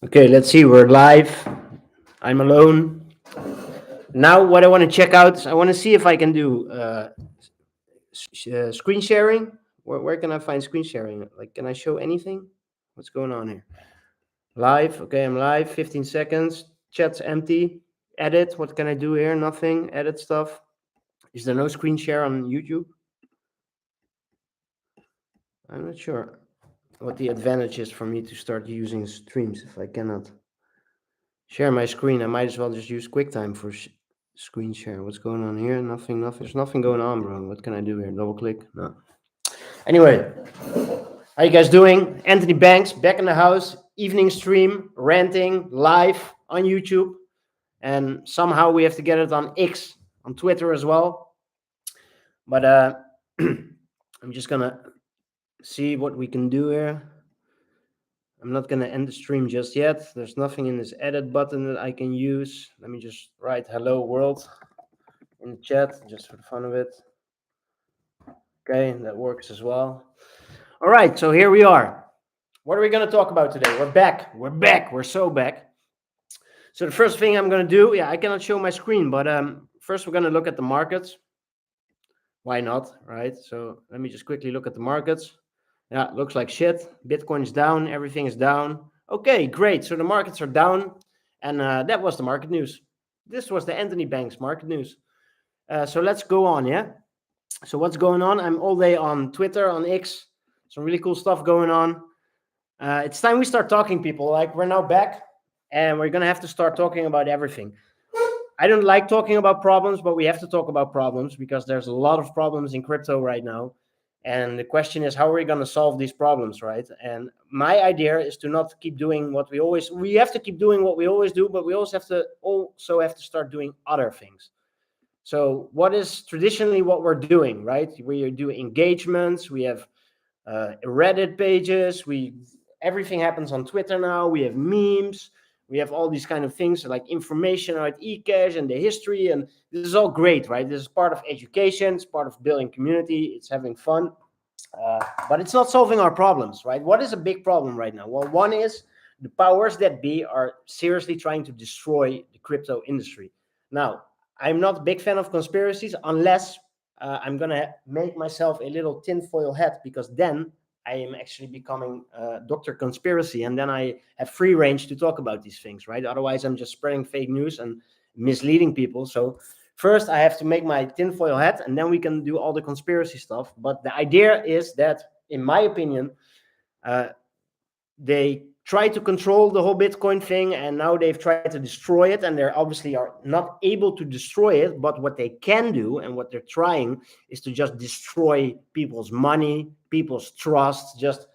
Okay, let's see. We're live. I'm alone. Now, what I want to check out, I want to see if I can do screen sharing. Where can I find screen sharing? Like, can I show anything? What's going on here? Live. Okay, I'm live. 15 seconds. Chat's empty. Edit. What can I do here? Nothing. Edit stuff. Is there no screen share on YouTube? I'm not sure what the advantage is for me to start using streams if I cannot share my screen. I might as well just use QuickTime for screen share. What's going on here? Nothing. There's nothing going on, bro. What can I do here? Double click? No. Anyway, how you guys doing? Anthony Banks back in the house. Evening stream, ranting live on YouTube, and somehow we have to get it on X, on Twitter as well. But I'm just gonna see what we can do here. I'm not going to end the stream just yet. There's nothing in this edit button that I can use. Let me just write hello world in the chat just for the fun of it. Okay, that works as well. All right, so here we are. What are we going to talk about today? We're back. We're so back. So the first thing I'm going to do, I cannot show my screen, but first we're going to look at the markets. Why not, right? So let me just quickly look at the markets. Yeah, looks like shit. Bitcoin is down. Everything is down. Okay, great. So the markets are down. And that was the market news. This was the Anthony Banks market news. So let's go on, yeah? So what's going on? I'm all day on Twitter, on X. Some really cool stuff going on. It's time we start talking, people. Like, we're now back. And we're going to have to start talking about everything. I don't like talking about problems, but we have to talk about problems because there's a lot of problems in crypto right now. And the question is, how are we going to solve these problems, right? And my idea is to not keep doing what we have to keep doing what we always do, but we also have to start doing other things. So what is traditionally what we're doing, right? We do engagements, we have Reddit pages, everything happens on Twitter now, we have memes, we have all these kind of things like information about eCash and the history, and this is all great, right? This is part of education, it's part of building community, it's having fun, but it's not solving our problems, right? What is a big problem right now? Well, one is the powers that be are seriously trying to destroy the crypto industry. Now, I'm not a big fan of conspiracies unless I'm going to make myself a little tinfoil hat, because then I am actually becoming Dr. Conspiracy, and then I have free range to talk about these things, right? Otherwise, I'm just spreading fake news and misleading people. So first, I have to make my tinfoil hat, and then we can do all the conspiracy stuff. But the idea is that, in my opinion, they tried to control the whole Bitcoin thing, and now they've tried to destroy it, and they obviously are not able to destroy it. But what they can do, and what they're trying, is to just destroy people's money, people's trust, just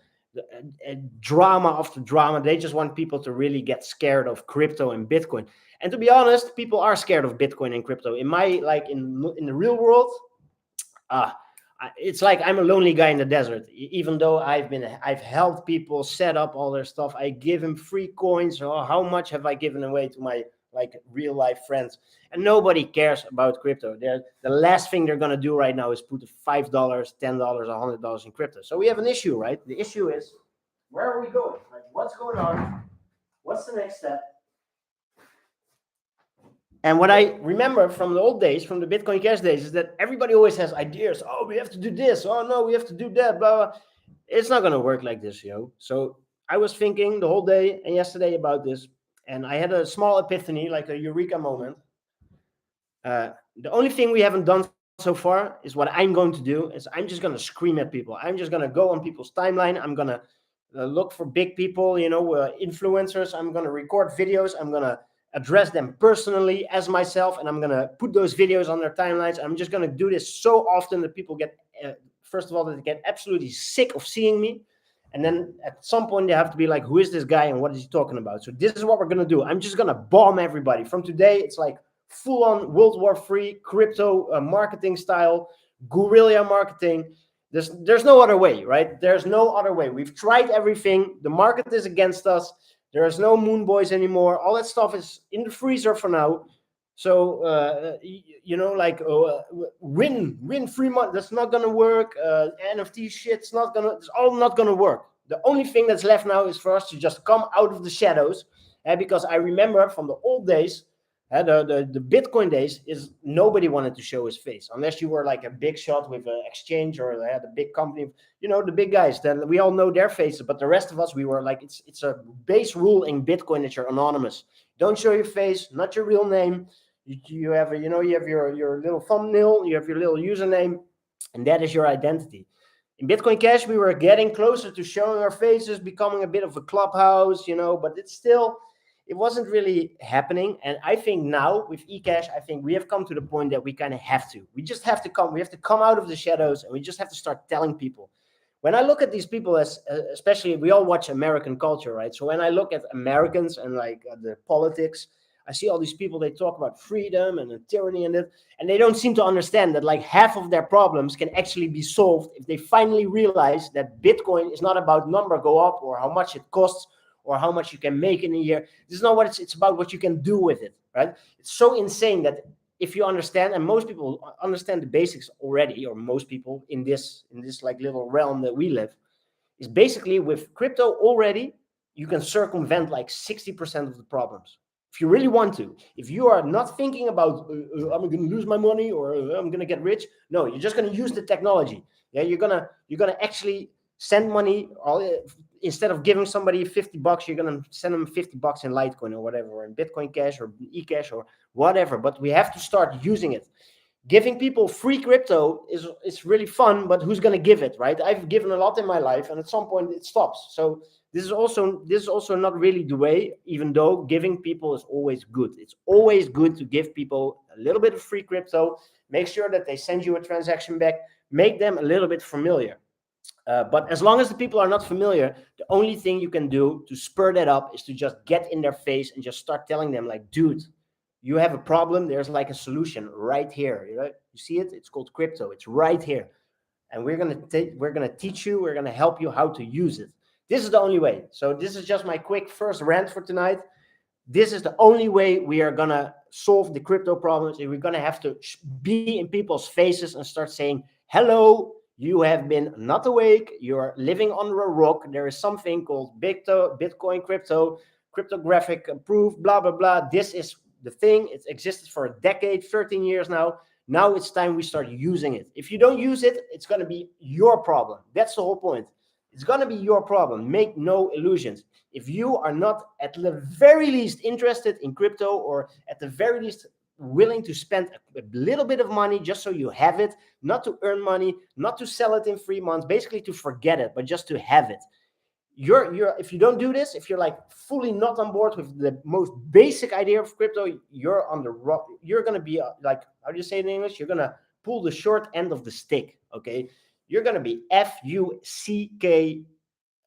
drama after drama. They just want people to really get scared of crypto and Bitcoin. And to be honest, people are scared of Bitcoin and crypto. In the real world, it's like I'm a lonely guy in the desert. Even though I've helped people set up all their stuff, I give them free coins. Oh, how much have I given away to my real life friends? And nobody cares about crypto. The last thing they're gonna do right now is put $5, $10, $100 in crypto. So we have an issue, right? The issue is, where are we going? Like, what's going on? What's the next step? And what I remember from the old days, from the Bitcoin Cash days, is that everybody always has ideas. Oh, we have to do this. Oh, no, we have to do that. Blah, blah. It's not going to work like this, yo. So I was thinking the whole day and yesterday about this, and I had a small epiphany, like a eureka moment. The only thing we haven't done so far is what I'm going to do is I'm just going to scream at people. I'm just going to go on people's timeline. I'm going to look for big people, influencers. I'm going to record videos. I'm going to address them personally as myself, and I'm going to put those videos on their timelines. I'm just going to do this so often that people get, first of all, that they get absolutely sick of seeing me. And then at some point they have to be like, who is this guy and what is he talking about? So this is what we're going to do. I'm just going to bomb everybody. From today, it's like full on World War III crypto marketing style, guerrilla marketing. There's no other way, right? There's no other way. We've tried everything. The market is against us. There is no moon boys anymore. All that stuff is in the freezer for now. So, win free money. That's not going to work. NFT shit's it's all not going to work. The only thing that's left now is for us to just come out of the shadows. Because I remember from the old days, the Bitcoin days, is nobody wanted to show his face unless you were like a big shot with an exchange or they had a big company. The big guys that we all know their faces, but the rest of us, we were like, it's a base rule in Bitcoin that you're anonymous. Don't show your face, not your real name. You have your little thumbnail, you have your little username, and that is your identity. In Bitcoin Cash, we were getting closer to showing our faces, becoming a bit of a clubhouse, but it wasn't really happening. And I think now with eCash, I think we have come to the point that we kind of have to. We just have to come out of the shadows, and we just have to start telling people. When I look at these people, especially we all watch American culture, right? So when I look at Americans and like the politics, I see all these people, they talk about freedom and tyranny and they don't seem to understand that like half of their problems can actually be solved if they finally realize that Bitcoin is not about number go up or how much it costs or how much you can make in a year. This is not what it's about, what you can do with it, right? It's so insane that if you understand, and most people understand the basics already, or most people in this like little realm that we live, is basically with crypto already, you can circumvent like 60% of the problems. If you really want to, if you are not thinking about, I'm going to lose my money or I'm going to get rich. No, you're just going to use the technology. Yeah, you're going to actually send money. Instead of giving somebody $50, you're going to send them $50 in Litecoin or whatever, or in Bitcoin Cash or eCash or whatever. But we have to start using it. Giving people free crypto is really fun, but who's going to give it, right? I've given a lot in my life, and at some point it stops. So this is also not really the way, even though giving people is always good. It's always good to give people a little bit of free crypto. Make sure that they send you a transaction back. Make them a little bit familiar. But as long as the people are not familiar, the only thing you can do to spur that up is to just get in their face and just start telling them like, dude, you have a problem. There's like a solution right here. You see it? It's called crypto. It's right here. And we're going to teach you. We're going to help you how to use it. This is the only way. So this is just my quick first rant for tonight. This is the only way we are going to solve the crypto problems. We're going to have to be in people's faces and start saying, hello, you have been not awake. You're living under a rock. There is something called Bitcoin cryptographic proof, blah, blah, blah. This is the thing. It's existed for a decade, 13 years now. Now it's time we start using it. If you don't use it, it's going to be your problem. That's the whole point. It's going to be your problem. Make no illusions. If you are not at the very least interested in crypto, or at the very least willing to spend a little bit of money just so you have it, not to earn money, not to sell it in 3 months, basically to forget it, but just to have it. If you don't do this, if you're like fully not on board with the most basic idea of crypto, you're on the rock. You're going to be like, how do you say it in English? You're going to pull the short end of the stick. Okay. You're going to be FUCK.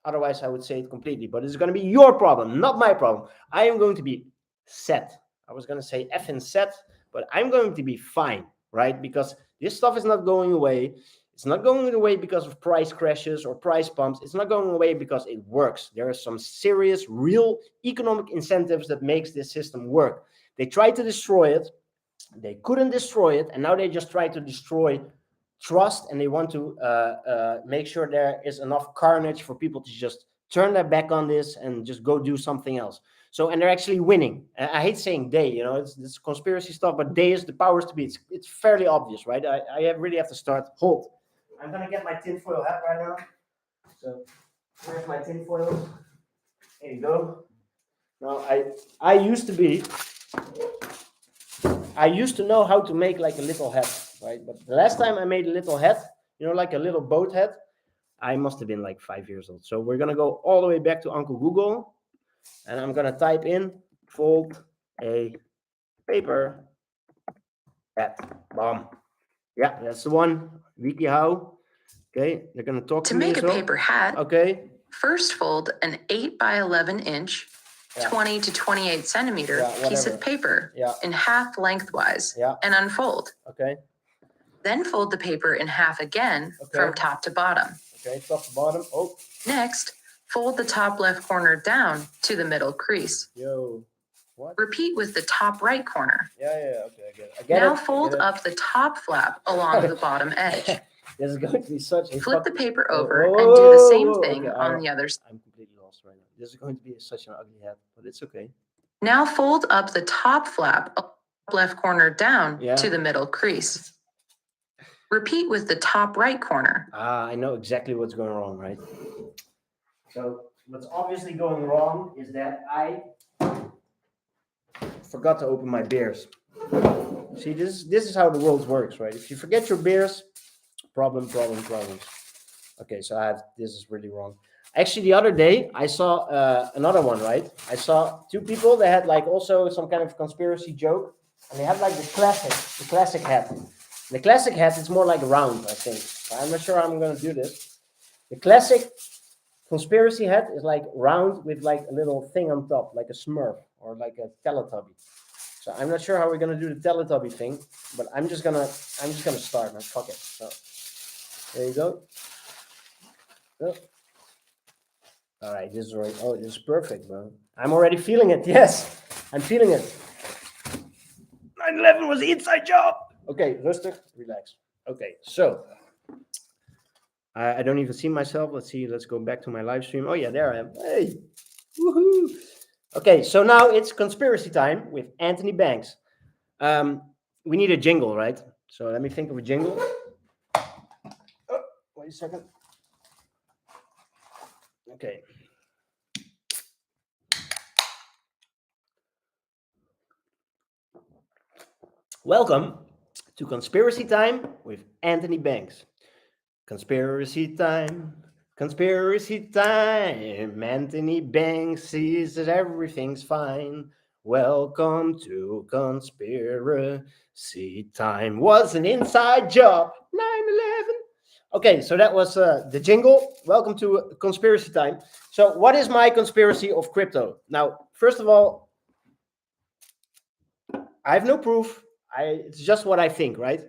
Otherwise I would say it completely, but it's going to be your problem, not my problem. I am going to be set. I was going to say effing set, but I'm going to be fine, right? Because this stuff is not going away. It's not going away because of price crashes or price pumps. It's not going away because it works. There are some serious, real economic incentives that makes this system work. They tried to destroy it. They couldn't destroy it. And now they just try to destroy trust. And they want to make sure there is enough carnage for people to just turn their back on this and just go do something else. So, and they're actually winning. I hate saying they, it's conspiracy stuff, but they is the powers to be. It's fairly obvious, right? I really have to start. Hold. I'm going to get my tinfoil hat right now. So, where's my tinfoil? There you go. Now, I used to know how to make like a little hat, right? But the last time I made a little hat, like a little boat hat, I must have been like 5 years old. So we're going to go all the way back to Uncle Google. And I'm going to type in fold a paper hat. Bomb. Yeah, that's the one. WikiHow. Okay, they're going to talk to me. To make a paper hat, okay. First fold an 8 by 11 inch, 20 to 28 centimeter piece of paper in half lengthwise and unfold. Okay. Then fold the paper in half again from top to bottom. Okay, top to bottom. Oh. Next, fold the top left corner down to the middle crease. Yo. What? Repeat with the top right corner. Yeah, okay, I get it. Now fold up the top flap along the bottom edge. This is going to be such a Flip the paper over and do the same thing on the other side. I'm completely lost right now. This is going to be such an ugly hat, but it's okay. Now fold up the top flap, left corner down to the middle crease. Repeat with the top right corner. I know exactly what's going wrong, right? So what's obviously going wrong is that I forgot to open my beers. See, this is how the world works, right? If you forget your beers, problems. Okay, so this is really wrong. Actually, the other day I saw another one, right? I saw two people. They had like also some kind of conspiracy joke, and they had like the classic hat. The classic hat is more like round, I think. I'm not sure how I'm gonna do this. The classic conspiracy hat is like round with like a little thing on top, like a Smurf or like a Teletubby. So I'm not sure how we're gonna do the Teletubby thing, but I'm just gonna start, man. Fuck it. So there you go. Oh. All right, this is right. Oh, this is perfect, bro. I'm already feeling it. Yes, I'm feeling it. 9/11 was the inside job. Okay, rustig, relax. Okay, so I don't even see myself. Let's see. Let's go back to my live stream. Oh yeah, there I am. Hey, woohoo! Okay, so now it's conspiracy time with Anthony Banks. We need a jingle, right? So let me think of a jingle. Oh, wait a second. Okay. Welcome to Conspiracy Time with Anthony Banks. Conspiracy time. Anthony Banks sees that everything's fine. Welcome to Conspiracy Time. Was an inside job. 9/11. Okay, so that was the jingle. Welcome to Conspiracy Time. So what is my conspiracy of crypto? Now, first of all, I have no proof. It's just what I think, right?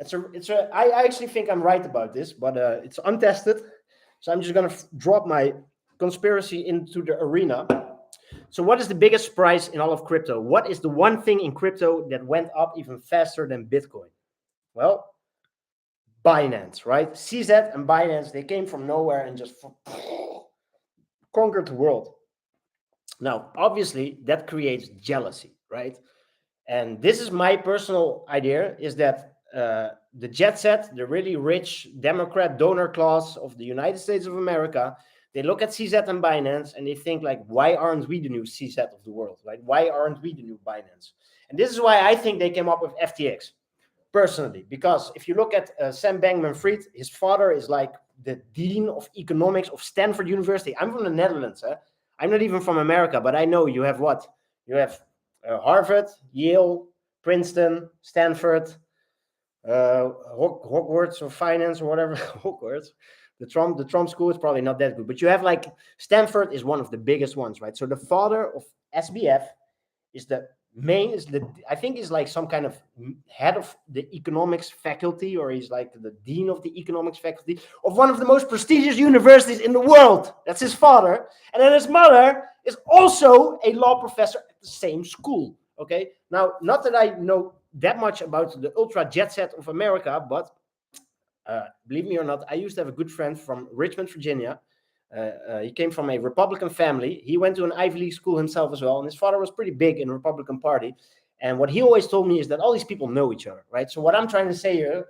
I actually think I'm right about this, but it's untested. So I'm just going to drop my conspiracy into the arena. So what is the biggest price in all of crypto? What is the one thing in crypto that went up even faster than Bitcoin? Well, Binance, right? CZ and Binance, they came from nowhere and just conquered the world. Now, obviously, that creates jealousy, right? And this is my personal idea, is that the jet set, the really rich Democrat donor class of the United States of America, they look at CZ and Binance and they think like, why aren't we the new CZ of the world? Like, why aren't we the new Binance? And this is why I think they came up with FTX, personally, because if you look at Sam Bankman-Fried, his father is like the dean of economics of Stanford University. I'm from the Netherlands. I'm not even from America, but I know you have what? You have Harvard, Yale, Princeton, Stanford, Hogwarts or finance or whatever. Hogwarts. The Trump school is probably not that good, but you have like Stanford is one of the biggest ones, right? So the father of SBF is I think he's like some kind of head of the economics faculty, or he's like the dean of the economics faculty of one of the most prestigious universities in the world. That's his father. And then his mother is also a law professor at the same school. Okay. Now, not that I know that much about the ultra jet set of America, but believe me or not, I used to have a good friend from Richmond, Virginia. He came from a Republican family. He went to an Ivy League school himself as well. And his father was pretty big in the Republican Party. And what he always told me is that all these people know each other, right? So what I'm trying to say here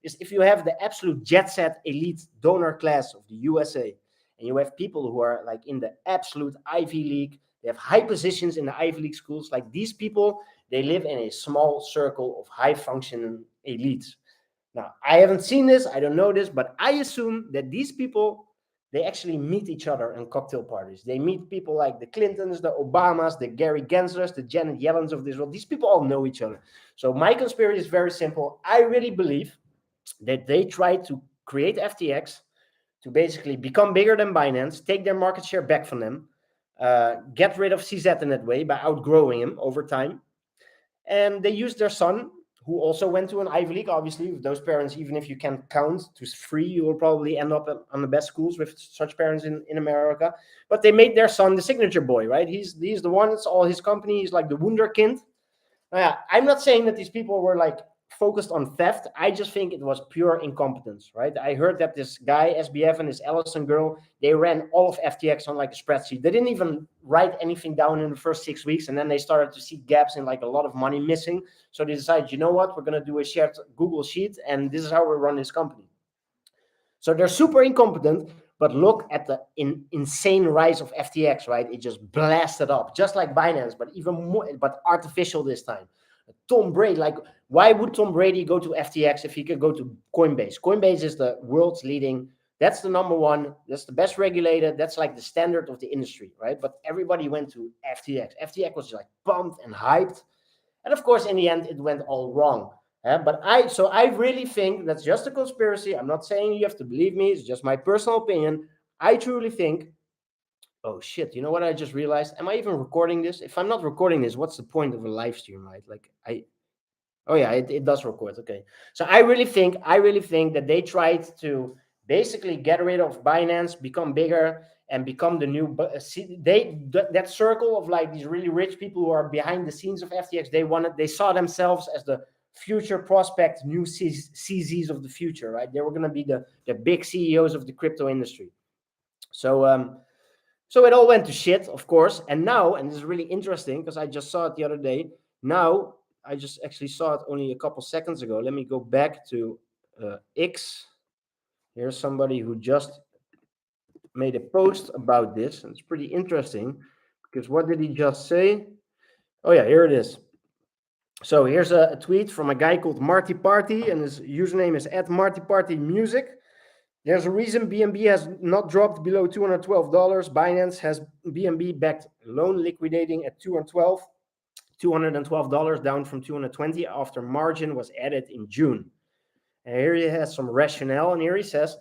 is if you have the absolute jet set elite donor class of the USA, and you have people who are like in the absolute Ivy League, they have high positions in the Ivy League schools, like these people, they live in a small circle of high functioning elites. Now, I haven't seen this, I don't know this, but I assume that these people, they actually meet each other in cocktail parties. They meet people like the Clintons, the Obamas, the Gary Genslers, the Janet Yellens of this world. These people all know each other. So my conspiracy is very simple. I really believe that they tried to create FTX to basically become bigger than Binance, take their market share back from them, get rid of CZ in that way by outgrowing him over time. And they used their son, who also went to an Ivy League, obviously, with those parents. Even if you can count to 3, you will probably end up on the best schools with such parents in America. But they made their son the signature boy, right? He's the one, it's all his company. He's like the wunderkind. Now, yeah, I'm not saying that these people were like focused on theft. I just think it was pure incompetence, right? I heard that this guy, SBF, and this Ellison girl, they ran all of FTX on like a spreadsheet. They didn't even write anything down in the first 6 weeks. And then they started to see gaps in like a lot of money missing. So they decided, you know what, we're going to do a shared Google sheet. And this is how we run this company. So they're super incompetent, but look at the insane rise of FTX, right? It just blasted up, just like Binance, but even more, but artificial this time. Tom Brady, like, why would Tom Brady go to FTX if he could go to Coinbase? Coinbase is the world's leading, that's the number one, that's the best regulated, that's like the standard of the industry, right? But everybody went to FTX. FTX was like pumped and hyped. And of course, in the end, it went all wrong. But I really think that's just a conspiracy. I'm not saying you have to believe me. It's just my personal opinion. I truly think, oh shit, you know what I just realized? Am I even recording this? If I'm not recording this, what's the point of a live stream, right? Like oh yeah, it does record. Okay. So I really think that they tried to basically get rid of Binance, become bigger, and become the new, that circle of like these really rich people who are behind the scenes of FTX, they saw themselves as the future prospect, new CZs of the future, right? They were going to be the big CEOs of the crypto industry. So so it all went to shit, of course. And now, and this is really interesting because I just saw it the other day. Now, I just actually saw it only a couple seconds ago. Let me go back to X. Here's somebody who just made a post about this. And it's pretty interesting because what did he just say? Oh yeah, here it is. So here's a tweet from a guy called Marty Party, and his username is @MartyPartyMusic. There's a reason BNB has not dropped below $212. Binance has BNB-backed loan liquidating at $212, down from $220 after margin was added in June. And here he has some rationale, and here he says,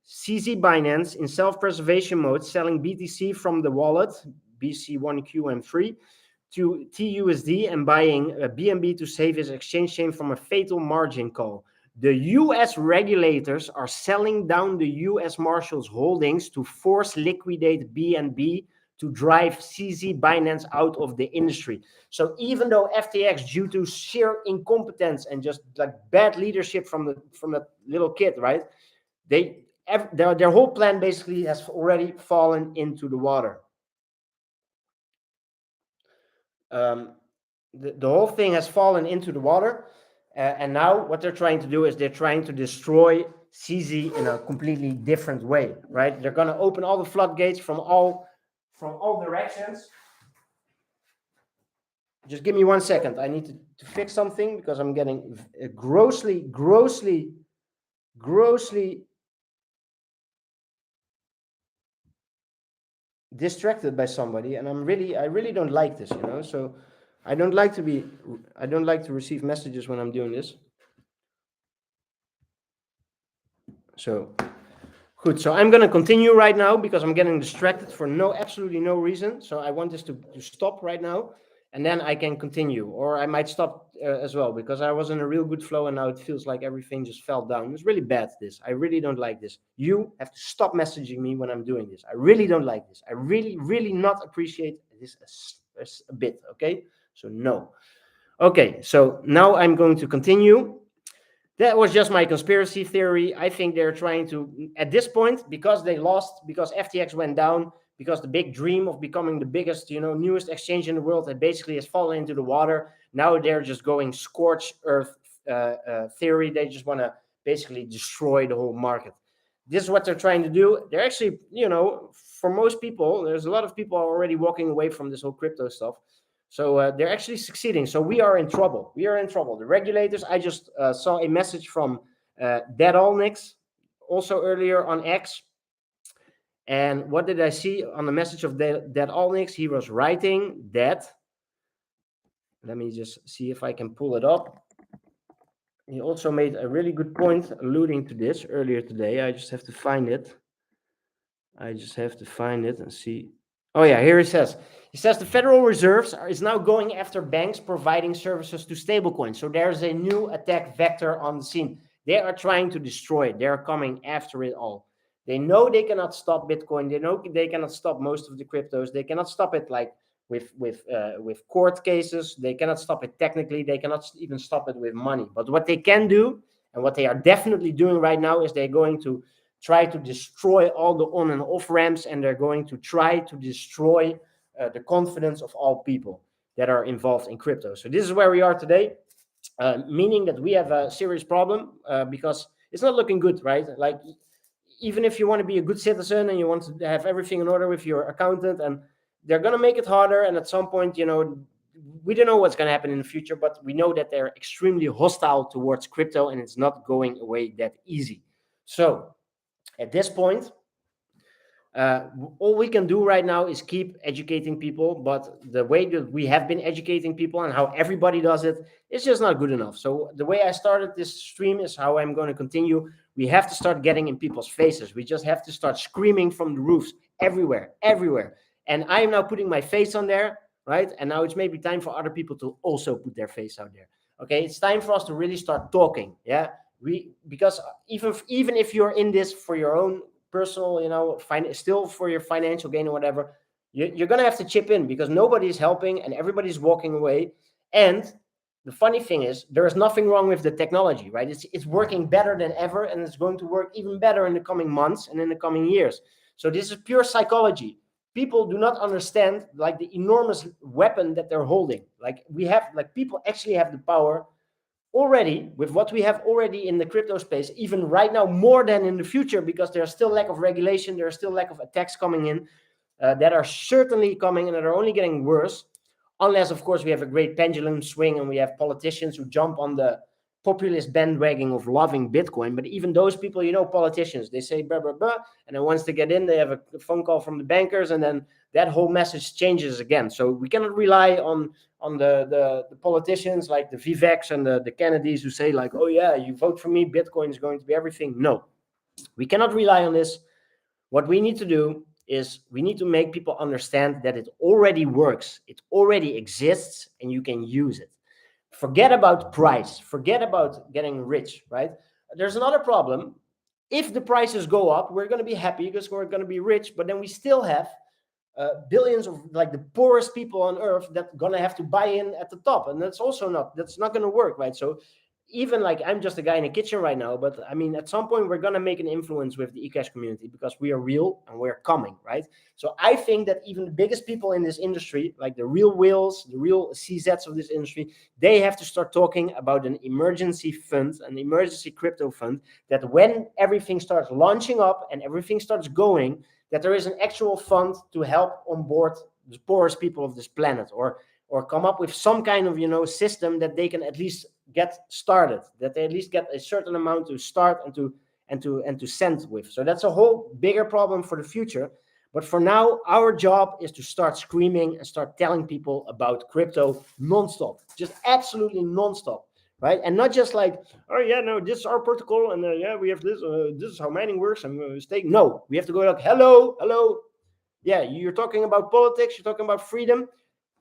CZ Binance in self-preservation mode selling BTC from the wallet, BC1QM3, to TUSD and buying BNB to save his exchange chain from a fatal margin call. The US regulators are selling down the US Marshals holdings to force liquidate BNB to drive CZ Binance out of the industry. So even though FTX, due to sheer incompetence and just like bad leadership from the little kid, right? Their whole plan basically has already fallen into the water. The whole thing has fallen into the water. And now what they're trying to do is they're trying to destroy CZ in a completely different way, right? They're going to open all the floodgates from all directions. Just give me 1 second. I need to fix something because I'm getting grossly distracted by somebody, and I really don't like this, you know. So I don't like to receive messages when I'm doing this. So good. So I'm going to continue right now because I'm getting distracted for absolutely no reason. So I want this to stop right now, and then I can continue, or I might stop as well because I was in a real good flow and now it feels like everything just fell down. It's really bad, this. I really don't like this. You have to stop messaging me when I'm doing this. I really don't like this. I really not appreciate this a bit, okay? So no. Okay, so now I'm going to continue. That was just my conspiracy theory. I think they're trying to, at this point, because they lost, because FTX went down, because the big dream of becoming the biggest, newest exchange in the world that basically has fallen into the water. Now they're just going scorched earth theory. They just want to basically destroy the whole market. This is what they're trying to do. They're actually, for most people, there's a lot of people already walking away from this whole crypto stuff. So they're actually succeeding. So we are in trouble. The regulators, I just saw a message from Deadolnix, also earlier on X. And what did I see on the message of Deadolnix? He was writing that, let me just see if I can pull it up. He also made a really good point alluding to this earlier today. I just have to find it. And see. Oh yeah, here he says the Federal Reserve is now going after banks providing services to stablecoins. So there's a new attack vector on the scene. They are trying to destroy it. They're coming after it all. They know they cannot stop Bitcoin. They know they cannot stop most of the cryptos. They cannot stop it like with court cases. They cannot stop it technically. They cannot even stop it with money. But what they can do, and what they are definitely doing right now, is they're going to try to destroy all the on and off ramps, and they're going to try to destroy the confidence of all people that are involved in crypto. So this is where we are today, meaning that we have a serious problem because it's not looking good, right? Like, even if you want to be a good citizen and you want to have everything in order with your accountant, and they're going to make it harder. And at some point, we don't know what's going to happen in the future, but we know that they're extremely hostile towards crypto, and it's not going away that easy. So at this point, all we can do right now is keep educating people, but the way that we have been educating people and how everybody does it is just not good enough. So the way I started this stream is how I'm going to continue. We have to start getting in people's faces. We just have to start screaming from the roofs everywhere. And I am now putting my face on there, right? And now it's maybe time for other people to also put their face out there. Okay, it's time for us to really start talking. Yeah, because even if you're in this for your own personal, still for your financial gain or whatever, you're gonna have to chip in, because nobody's helping and everybody's walking away. And the funny thing is, there is nothing wrong with the technology, right? It's working better than ever, and it's going to work even better in the coming months and in the coming years. So this is pure psychology. People do not understand like the enormous weapon that they're holding. Like people actually have the power already with what we have already in the crypto space, even right now, more than in the future, because there's still lack of regulation, there's still lack of attacks coming in that are certainly coming and that are only getting worse, unless, of course, we have a great pendulum swing and we have politicians who jump on the populist bandwagon of loving Bitcoin. But even those people, politicians, they say blah, blah, blah, and then once they get in, they have a phone call from the bankers, and then that whole message changes again. So we cannot rely on the politicians like the Viveks and the Kennedys who say like, oh yeah, you vote for me, Bitcoin is going to be everything. No, we cannot rely on this. What we need to do is we need to make people understand that it already works, it already exists, and you can use it. Forget about price, forget about getting rich, right? There's another problem. If the prices go up, we're going to be happy because we're going to be rich, but then we still have billions of like the poorest people on earth that gonna have to buy in at the top, and that's not gonna work, right? So even like I'm just a guy in a kitchen right now, but I mean, at some point we're gonna make an influence with the eCash community because we are real and we're coming, right? So I think that even the biggest people in this industry, like the real whales, the real CZs of this industry, they have to start talking about an emergency fund, an emergency crypto fund, that when everything starts launching up and everything starts going, that there is an actual fund to help onboard the poorest people of this planet, or come up with some kind of system that they can at least get started, that they at least get a certain amount to start and to send with. So that's a whole bigger problem for the future. But for now, our job is to start screaming and start telling people about crypto nonstop, just absolutely nonstop. Right, and not just like, oh yeah, no, this is our protocol, and yeah, we have this. This is how mining works. I'm stake. No, we have to go like, hello. Yeah, you're talking about politics. You're talking about freedom.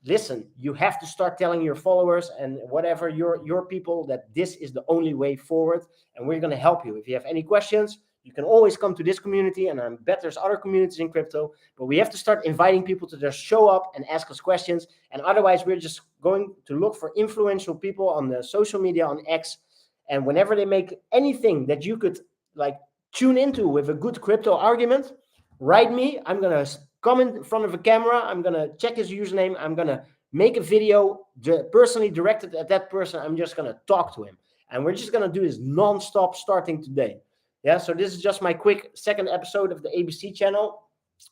Listen, you have to start telling your followers and whatever your people that this is the only way forward, and we're gonna help you. If you have any questions, you can always come to this community, and I bet there's other communities in crypto, but we have to start inviting people to just show up and ask us questions. And otherwise, we're just going to look for influential people on the social media, on X. And whenever they make anything that you could like tune into with a good crypto argument, write me. I'm going to come in front of a camera. I'm going to check his username. I'm going to make a video personally directed at that person. I'm just going to talk to him. And we're just going to do this nonstop starting today. Yeah, so this is just my quick second episode of the ABC channel.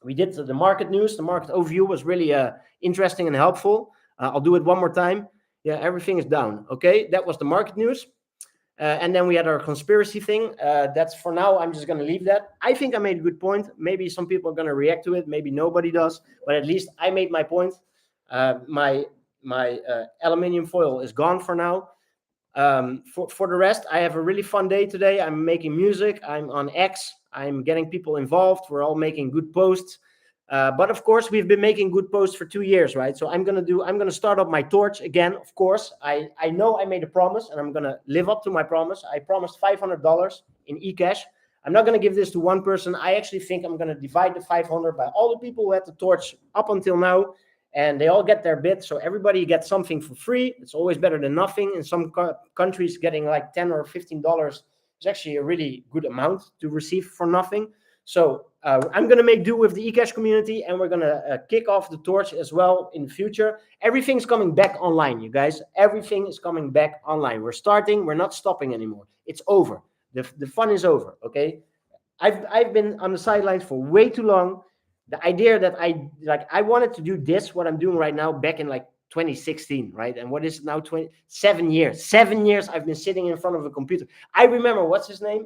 We did the market news. The market overview was really interesting and helpful. I'll do it one more time. Yeah, everything is down. Okay, that was the market news. And then we had our conspiracy thing. That's for now. I'm just going to leave that. I think I made a good point. Maybe some people are going to react to it. Maybe nobody does. But at least I made my point. My aluminium foil is gone for now. For the rest, I have a really fun day today. I'm making music. I'm on X. I'm getting people involved. We're all making good posts. But of course, we've been making good posts for 2 years, right? So I'm gonna start up my torch again. Of course, I know I made a promise, and I'm gonna live up to my promise. I promised $500 in eCash. I'm not gonna give this to one person. I actually think I'm gonna divide the 500 by all the people who had the torch up until now. and they all get their bit. So everybody gets something for free. It's always better than nothing. In some countries, getting like $10 or $15 is actually a really good amount to receive for nothing. So I'm going to make do with the eCash community, and we're going to kick off the torch as well in the future. Everything's coming back online, you guys. Everything is coming back online. We're starting. We're not stopping anymore. It's over. The fun is over, okay? I've been on the sidelines for way too long. The idea that I wanted to do this, what I'm doing right now, back in like 2016, right? And what is it now? 7 years. 7 years I've been sitting in front of a computer. I remember, what's his name?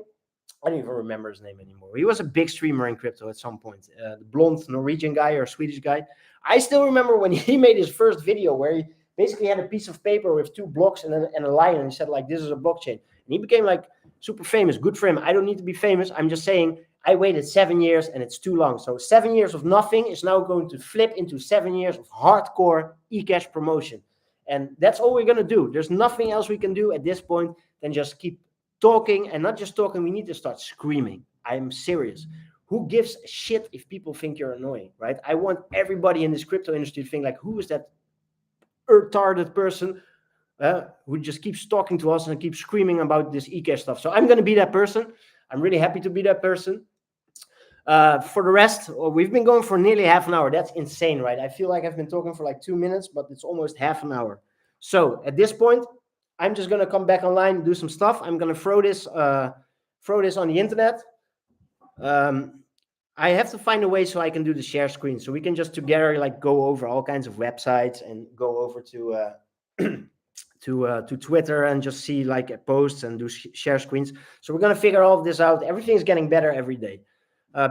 I don't even remember his name anymore. He was a big streamer in crypto at some point. The blonde Norwegian guy or Swedish guy. I still remember when he made his first video where he basically had a piece of paper with 2 blocks and a line, and he said like, this is a blockchain. And he became like super famous. Good for him. I don't need to be famous. I'm just saying I waited 7 years and it's too long. So 7 years of nothing is now going to flip into 7 years of hardcore eCash promotion. And that's all we're going to do. There's nothing else we can do at this point than just keep talking, and not just talking. We need to start screaming. I'm serious. Who gives a shit if people think you're annoying, right? I want everybody in this crypto industry to think like, who is that retarded person who just keeps talking to us and keeps screaming about this eCash stuff? So I'm going to be that person. I'm really happy to be that person. For the rest, we've been going for nearly half an hour. That's insane, right? I feel like I've been talking for like 2 minutes, but it's almost half an hour. So at this point, I'm just going to come back online and do some stuff. I'm going to throw this on the internet. I have to find a way so I can do the share screen, so we can just together like go over all kinds of websites and go over to to Twitter and just see like posts and do share screens. So we're going to figure all of this out. Everything's getting better every day.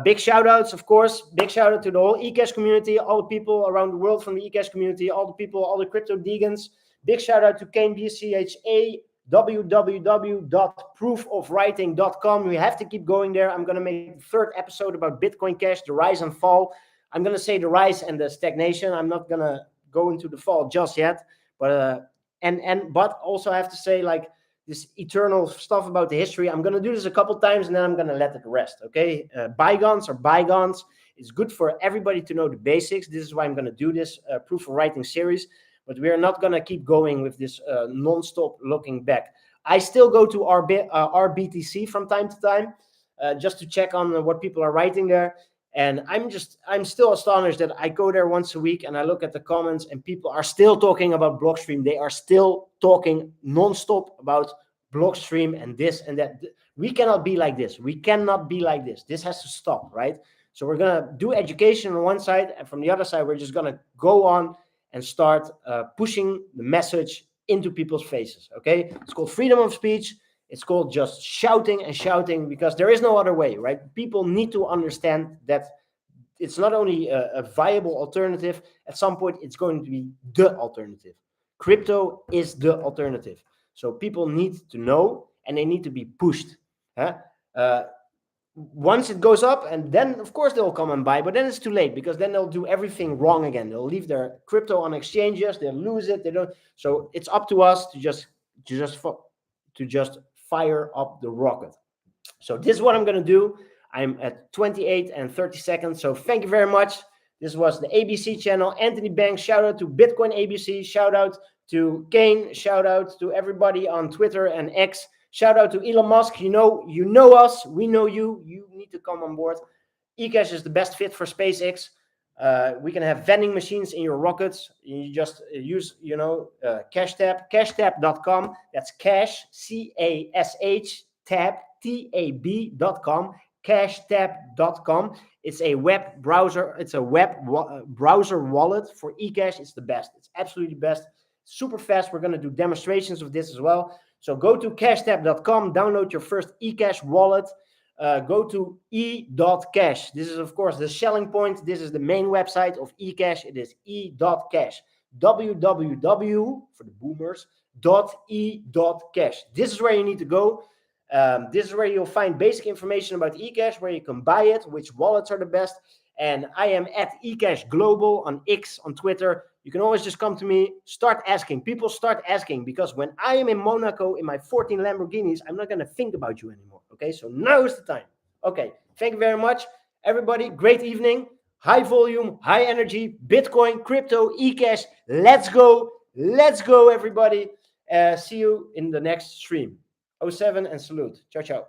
Big shout outs, of course. Big shout out to the whole eCash community, all the people around the world from the eCash community, all the people, all the crypto degans. Big shout out to Kane BCHA, www.proofofwriting.com. We have to keep going there. I'm going to make the 3rd episode about Bitcoin Cash, the rise and fall. I'm going to say the rise and the stagnation. I'm not going to go into the fall just yet. But but also I have to say like this eternal stuff about the history. I'm going to do this a couple times and then I'm going to let it rest. Okay. Bygones are bygones. It's good for everybody to know the basics. This is why I'm going to do this proof of writing series. But we are not going to keep going with this non-stop looking back. I still go to RBTC from time to time just to check on what people are writing there. And I'm still astonished that I go there once a week and I look at the comments and people are still talking about Blockstream. They are still talking non-stop about Blockstream and this and that. We cannot be like this. We cannot be like this. This has to stop, right? So we're going to do education on one side, and from the other side, we're just going to go on and start pushing the message into people's faces, okay? It's called freedom of speech. It's called just shouting and shouting, because there is no other way, right? People need to understand that it's not only a viable alternative. At some point, it's going to be the alternative. Crypto is the alternative. So people need to know, and they need to be pushed. Once it goes up, and then of course they'll come and buy, but then it's too late, because then they'll do everything wrong again. They'll leave their crypto on exchanges, they'll lose it. They don't. So it's up to us to just fire up the rocket. So this is what I'm going to do. I'm at 28 and 30 seconds. So thank you very much. This was the ABC channel. Anthony Banks, shout out to Bitcoin ABC, shout out to Kane, shout out to everybody on Twitter and X. Shout out to Elon Musk. You know us. We know you. You need to come on board. eCash is the best fit for SpaceX. We can have vending machines in your rockets. You just use, CashTap, cashtap.com. That's cash, C-A-S-H, tab, T-A-B.com, cashtap.com. It's a web browser. It's a web browser wallet for eCash. It's the best. It's absolutely the best. Super fast. We're going to do demonstrations of this as well. So go to cashtap.com, download your first eCash wallet. Go to e.cash. This is, of course, the selling point. This is the main website of eCash. It is e.cash. www, for the boomers, .e.cash. This is where you need to go. This is where you'll find basic information about eCash, where you can buy it, which wallets are the best. And I am at eCash Global on X, on Twitter. You can always just come to me, start asking. People start asking, because when I am in Monaco in my 14 Lamborghinis, I'm not going to think about you anymore. Okay, so now is the time. Okay, thank you very much, everybody. Great evening. high volume, high energy, Bitcoin, crypto, eCash. Let's go. Let's go, everybody. See you in the next stream. 07 and salute. Ciao, ciao.